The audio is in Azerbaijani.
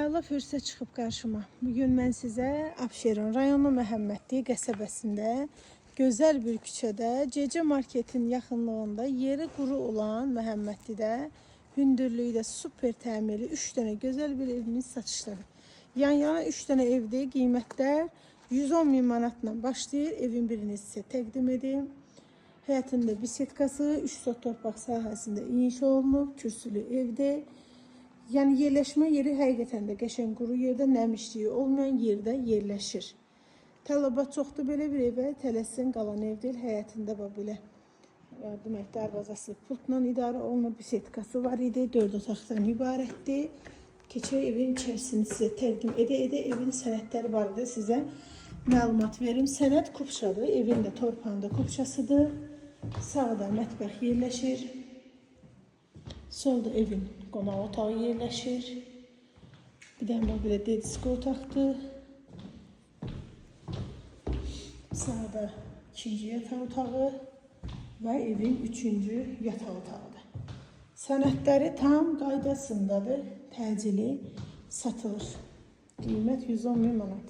Əla fürsət çıxıb qarşıma. Bugün mən sizə Abşeron rayonu Məhəmmədli qəsəbəsində gözəl bir küçədə CC Marketin yaxınlığında yeri quru olan Məhəmmədlidə hündürlükdə super təmirli 3 dənə gözəl bir evimiz satışdadır. Yan-yana 3 dənə evdə qiymətlər 110 min manatla başlayır. Evin birini sizə təqdim edim. Həyətində bisetkası, 3 sot torpaq sahəsində inşa olunub, kürsülü evdə. Yəni yerləşmə yeri həqiqətən də qəşəng quru yerdə, nəmişliyi olmayan yerdə yerləşir. Tələbat çoxdur belə bir evə, tələsin qalan ev deyil, həyətində belə demək darvazası pultla idarə olunub, bisetkası var idi, 4 otaqdan ibarətdir. Keçək evin içərisini sizə təqdim edə evin sənədləri barədə sizə məlumat verim. Sənəd kupçadır, evin də torpağında kupçasıdır. Sağda mətbəx yerləşir. Solda evin qonaq otağı yerləşir. Bir dənə belə dedisko otaqdır. Sağda 2-ci yataq otağı və evin 3-cü yataq otağıdır. Sənədləri tam qaydasındadır. Təcili satılır. Qiymət 110 min manat.